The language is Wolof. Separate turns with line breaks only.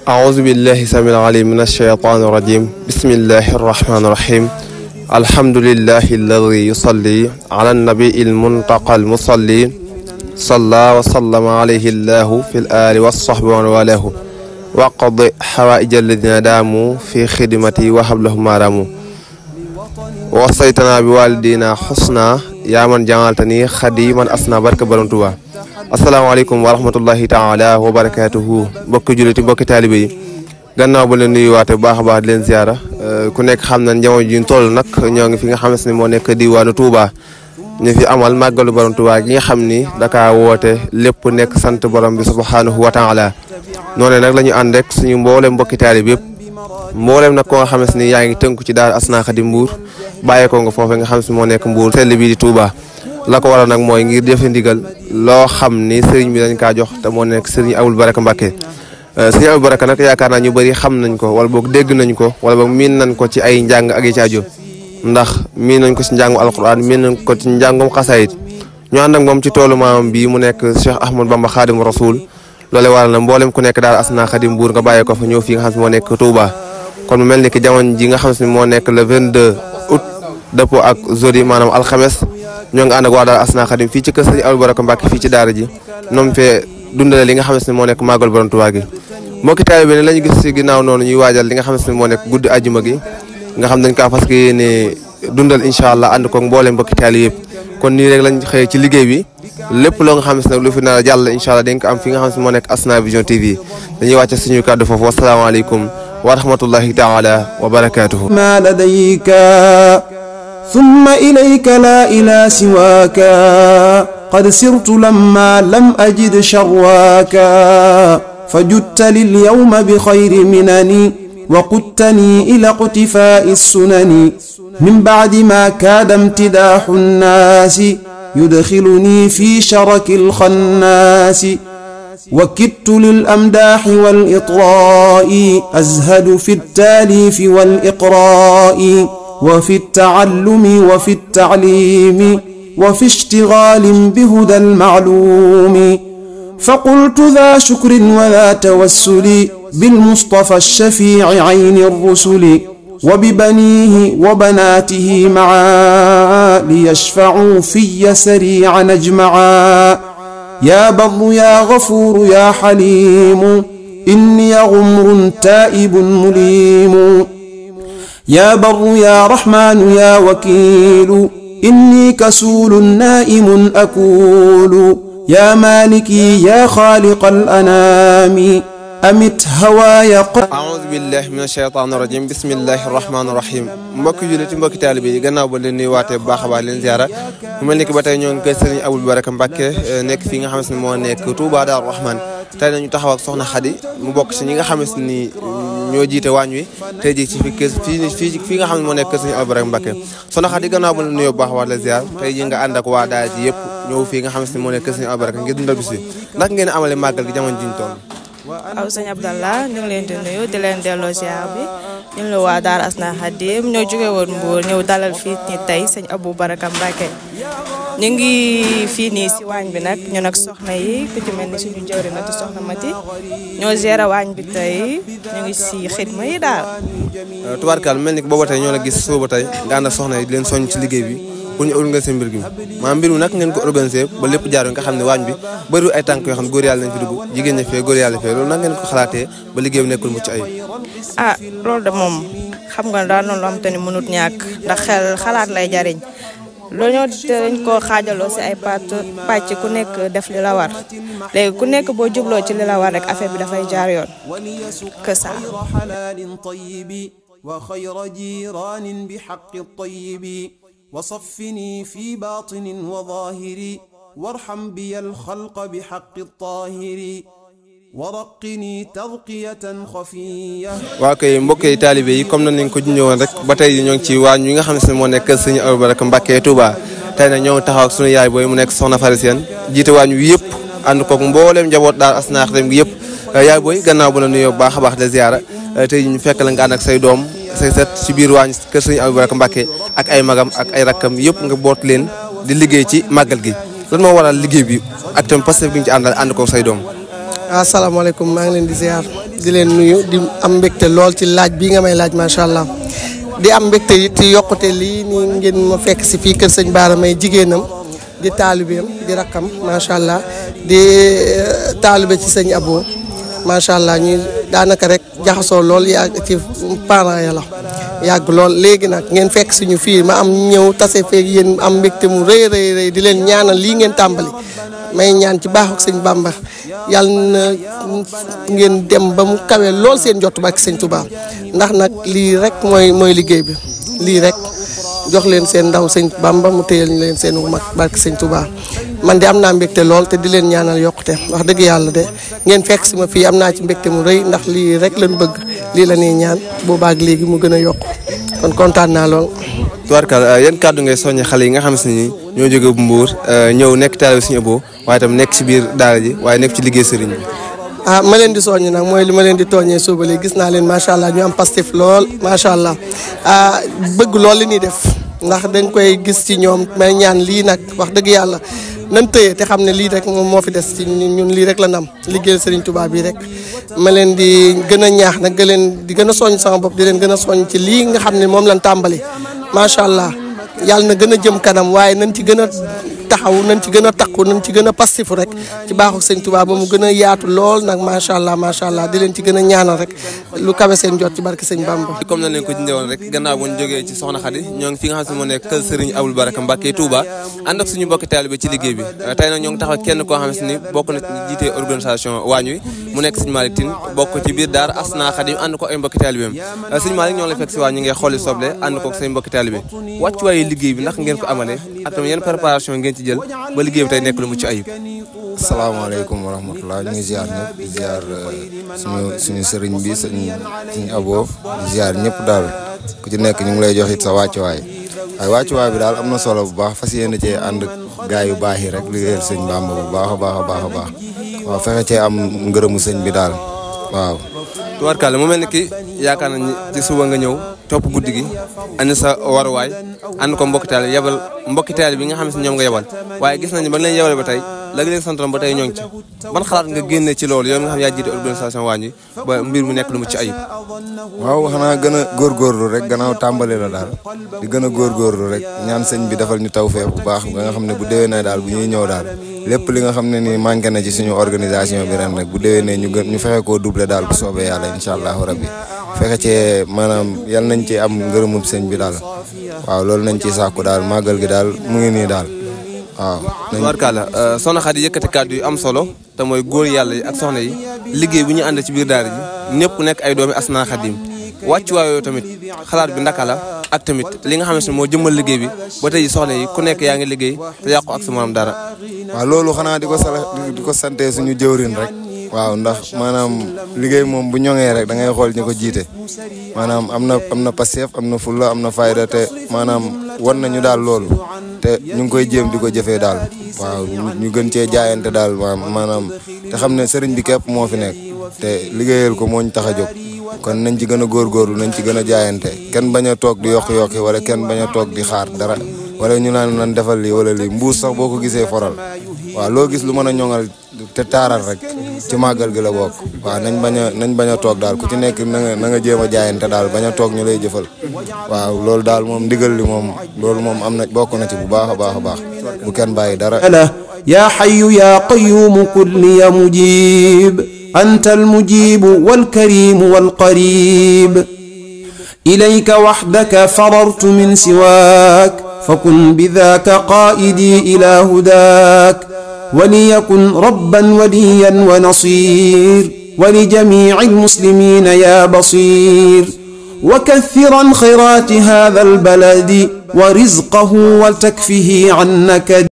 أعوذ بالله السميع العليم من الشيطان الرجيم بسم الله الرحمن الرحيم الحمد لله الذي يصلي على النبي المنتقى المصلي صلى وسلم عليه الله في الآل والصحب ومن والاه وقض حوائج الذين داموا في خدمتي وهب لهم ما راموا وصيتنا بوالدينا حسنا يا من جعلتني خديما أسنا بركة برنتوا asalaamaaleykum wa rahmatullahi taala wa barakaatuhu mbokki juliti mbokki taalibe yi gannaaw ba leen nuyuwaate bu baax a baax di leen ziara ku nekk xam na jamono ji ñu toll nag ñoo ngi fi nga xam ne moo nekk diwaanu Touba ñu fi amal màggalu borom Touba gi nga xam ni daka woote lépp nekk sant borom bi subhanahu wa taala noonu nag la ñu ànd rek suñu mboolem mbokki taalibe yëpp mboolem nag ko nga xam ne yaa ngi tënku ci daara Asna Khadim Mbour bàyyeekoo nga foofee nga xam ne moo nekk Mbour sell bi di Touba la ko waral nag mooy ngir jëfe ndigal loo xam ni sëriñ bi dañ kaa jox te moo nekk sëriñ Abou Baraka Mbacké sëriñ Abou Baraka nag yaakaar naa ñu bëri xam nañ ko wala boog dégg nañ ko wala boog miin nañ ko ci ay njàng ak yi ci aju ndax miin nañ ko ci njàngum alquran miin nañ ko ci njàngum xasaayit ñu ànd ak moom ci toolu maamam bii mu nekk Cheikh Ahmadou Bamba Khadimu Rasoul loole waral na mboolem ku nekk daal Asna Khadim Mbour nga bàyyee ko fa ñëw fii nga xam ne moo nekk Touba kon mu mel ni ki jamono ji nga xam ne moo nekk le 22 août dëppoo ak jeudi maanaam alxames ñoo ngi ànd ak waa daara Asna Khadim fii ci kër sëriñ Abou Baraka Mbacké fii ci daara ji ñoom fee dundale li nga xam ne moo nekk màggal borom Touba gi mbokki taalibe ne la ñu gis si ginnaaw noonu ñuy waajal li nga xam ne moo nekk guddi àjjuma gi nga xam dañ kaa fas yéene dundal incha allah ànd koog mboolem mbokki taalibe yëpp kon nii rek lañ xëyee ci liggéey bi lépp loo nga xam ne lu fi nar a jàll incha allah dañ ko am fi nga xam ne moo nekk Asna Vision TV dañuy wàcce suñu kàddu foofu wasalaamaaleykum wa rahmatullahi taala wa barakatuhu
ما لديك ثم إليك لا إلى سواك قد سرت لما لم أجد شرواك فجدت لليوم بخير منني وقدتني إلى اقتفاء السنن من بعد ما كاد امتداح الناس يدخلني في شرك الخناس وكدت للأمداح والإطراء أزهد في التاليف والإقراء وفي التعلم وفي التعليم وفي اشتغال بهدى المعلوم فقلت ذا شكر وذا توسل بالمصطفى الشفيع عين الرسل وببنيه وبناته معا ليشفعوا في سريعا أجمعا يا بر يا غفور يا حليم إني غمر تائب مليم يا بر يا رحمن يا وكيل إني كسول نائم أكول يا مالكي يا خالق الأنام أمت هوايا
أعوذ بالله من الشيطان الرجيم بسم الله الرحمن الرحيم mbokk jullit mbokk taalibe yi gannaaw ba leen nuyuwaatee bu baax a baax leen ziara mu mel ni ki ba tey ñoo ngi koy sëriñ Abou Baraka Mbacké nekk fii nga xam ne moo nekk Touba Darou Rahman tey nañu taxaw ak soxna Khady mu bokk ci ñi nga xam ne ñoo jiite waañ wi tey jii ci fii nga xam ne moo nekk sëriñ Abou Baraka Mbacké soxna Khady gannaaw ba leen nuyoo bu baax a baax leen ziar tey ji nga ànd ak waa daara ji yëpp ñëw fii nga xam ne moo nekk sëriñ Abou Baraka ngir dundal bis bi ndax ngeen amale màggal gi jamono ji ñu toll
aw sëñ Abdallah ñu ngi leen di nuyu di leen delloo ziar bi ñun la waa daara Asna Khadim ñoo jóge woon Mbour ñëw dalal fii ni tey sëñ Abou Baraka Mbacké ñu ngi fii nii si waañ bi nag ñu nag soxna yi ku ci mel ni suñu jëwri na te soxna Mati ñoo gérer waañ bi tey ñu ngi si xidma yi daal
tubaarkaal mel ni booba tey ñoo la gis sooba tey nga ànd ak soxna yi di leen soññ ci liggéey bi pour ñu organiser mbir gi maanaam mbir mi nag ngeen ko organiser ba lépp jaar nga xam ne waañ bi bëriwul ay tànk yoo xam ne góor yàlla nañ fi dugg jigéen ña fee góor yàlla fee loolu nag ngeen ko xalaatee ba liggéey bi nekkul mucc ayib
loolu de moom xam nga daal noonu lu am te ni mënut ñàkk ndax xalaat lay jariñ loolu ñoo dañ koo xaajaloo si ay pàcc ku nekk def li la war léegi ku nekk boo jubloo ci li la war rek affaire bi dafay jaar yoon que ça
وخير جيران بحق الطيب وصفني في باطن وظاهر وارحم بي الخلق بحق الطاهر ورقني ترقية خفية
waa kay mbokk yi taalibe yi comme nañ ko ñëwoon rek ba tey ñoo ngi ci waañ wi nga xam ne moo nekk sëñ Abou Baraka Mbacké Touba tey nag ñoo ngi taxaw ak sunu yaay booy mu nekk soxna Farisienne jiite waañ wi yëpp ànd koog mbooleem njaboot daal Asna Khadim gi yëpp yaay booy gannaaw bu la nuyoo baax a baax de ziara tey ñu fekk la nga ànd ak say doom say set ci biir waañ kër sëñ Abou Baraka Mbacké ak ay magam ak ay rakkam yëpp nga boot leen di liggéey ci màggal gi lan moo waral liggéey bi ak tam Pastef gi ñu ci àndal ànd ko say doom
asalaamaaleykum maa ngi leen di ziar di leen nuyu di am mbégte lool ci laaj bii nga may laaj macha allah di am mbégte it ci yokkute lii nii ngeen ma fekk si fii kër sëñ Bara may jigéenam di taalibeem di rakkam macha allah di taalibe ci sëñ Abo macha allah ñuy daanaka rek jaxasoo lool yàgg ci parents ya la yàgg lool léegi nag ngeen fekk suñu fii ma am ñëw tase feeg yéen am mbégte mu rëy rëy di leen ñaanal lii ngeen tàmbali may ñaan ci baaxu sëñ Bamba yàlla na ngeen dem ba mu kawe lool seen jot ba ak sëñ Touba ndax nag lii rek mooy liggéey bi lii rek jox leen seen ndaw sëñ Bamba mu téyel ñu leen seen mag barke sëñ Touba man de am naa mbégte lool te di leen ñaanal yokkute wax dëgg yàlla de ngeen fekk si ma fii am naa ci mbégte mu rëy ndax lii rek lañ bëgg lii la ñuy ñaan boobaag léegi mu gën a yokku kon kontaan naa lool.
tubaarkalla yan kàddu ngay soññi xale yi nga xam si ni ñoo jóge bu Mbuur ñëw nekk taalibe Sëñ Abo waaye tam nekk si biir daara ji waaye nekk ci liggéey sëriñ bi.
ma leen di soññ nag mooy li ma leen di tooñee suba léegi gis naa leen macha allah ñu am pastif lool macha allah bëgg lool li ñuy def ndax dañ koy gis ci ñoom may ñaan lii nag wax dëgg yàlla nan tëye te xam ne lii rek moom moo fi des ci ñun lii rek la nam liggéeyal Serigne Touba bii rek ma leen di gën a ñaax nag di gën a soññ sama bopp di leen gën a soññ ci lii nga xam ne moom lañ tàmbali macha allah yàlla na gën a jëm kanam waaye nañ ci gën a taxaw nañ ci gën a takku nañ ci gën a pastifu rek ci baaxu sëñ Touba ba mu gën a yaatu lool nag macha allah di leen ci gën a ñaanal rek lu kawe seen jot ci barke sëñ Bamba.
comme nañ leen ko jëndee woon rek gannaaw bu ñu jógee ci Soxna Khady ñoo ngi fi nga xam ne moo nekk kër Serigne Abou Baraka Mbacké Touba ànd ak suñu mbokki taalibe ci liggéey bi tey nag ñoo ngi taxaw kenn koo xam ne bokk na ci jiite organisation waañ wi mu nekk Serigne Malick Tine bokk ci biir daara Asna Khady ànd ko ay mbokki taalibeem Serigne Malick ñoo ngi lay fekk si waañ ñi ngay xooli soble ànd ko say mbokki taalibe wàccuwaayu liggéey bi ndax ngeen ko amalee ak tam yenn préparation ngeen ci jël ba liggéey bi tey nekk lu mucc ayib.
asalaamaaleykum wa rahmatulah ñu ngi ziar ñëpp di ziar suñu sëriñ bi suñu Abo di ziar ñëpp daal ku ci nekk ñu ngi lay jox it sa wàccuwaay waaye wàccuwaay bi daal am na solo bu baax fas yéene cee ànd gaay yu baax yi rek liggéeyal sëñ Bamba bu baax a baax a baax a baax waaw fexe cee am ngërëmu sëñ bi daal waaw.
tubaarkàlla mu mel ni ki yaakaar nañ ci suba nga ñëw topp guddi gi andi sa waruwaay ànd ko mbokki taal bi nga xam ne ñoom nga yebal waaye gis nañu ba nga leen yebal ba tey la nga leen santoon ba tey ñoo ngi ci ban xalaat nga génne ci loolu yow nga xam yaa jiite organisation waañ wi ba mbir mu nekk lu mu ci ayib.
waaw xanaa gën a góorgóorlu rek gannaaw tàmbali la daal di gën a góorgóorlu rek ñaan sëñ bi defal ñu tawfeex bu baax ba nga xam ne bu déwénee daal bu ñuy ñëw daal lépp li nga xam ne ni manqué na ci suñu organisation bi ren rek bu déwénee ñu fexe koo doubler daal bu soobee yàlla incha allahu rabbi fexe cee maanaam yal nañ ci am ngërëmub sëñ bi daal waaw loolu nañ ciy sàkku daal màggal gi daal mu ngi nii daal waaw.
tubaarkàlla Soxna Khady yëkkati kàddu yu am solo te mooy góor yàlla yi ak soxna yi liggéey bu ñu ànd ci biir daara ji ñëpp nekk ay doomi Asna Khady wàccuwaay yooyu tamit xalaat bi ndaka la ak tamit li nga xamante ne moo jëmmal liggéey bi ba tey soxna yi ku nekk yaa ngi liggéey te yàqu ak sa morom dara.
waaw loolu xanaa di ko sante suñu jëwrin rek waaw ndax maanaam liggéey moom bu ñoŋee rek da ngay xool ñu ko jiite maanaam am na passeef am na fulla am na fayda te maanaam wan nañu daal loolu te ñu ngi koy jéem di ko jëfee daal waaw ñu gën cee jaayante daal maanaam te xam ne sëriñ bi képp moo fi nekk te liggéeyal ko moo ñu tax a jóg kon nañ ci gën a góorgóorlu nañ ci gën a jaayante kenn bañ a toog di yokki wala kenn bañ a toog di xaar dara wala ñu naan nan defal lii wala lii mbuus sax boo ko gisee foral waaw loo gis lu mën a ñoŋal te taaral rek ci màggal gi la bokk waaw nañ bañ a toog daal ku ci nekk na nga jéem a jaayante daal bañ a toog ñu lay jëfal waaw loolu daal moom ndigal li moom loolu moom am na bokk na ci bu baax a baax a baax bu kenn bàyyi dara.
yaa hayyu yaa qayyuumu kulli ya mujib anta almujibu walkarimu walqarib ilayka wahdaka farartu min siwaak fakun bidhaaka qaa'idi ila hudaak وليكن ربا وليا ونصير ولجميع المسلمين يا بصير وكثرا خيرات هذا البلد ورزقه ولتكفه عنك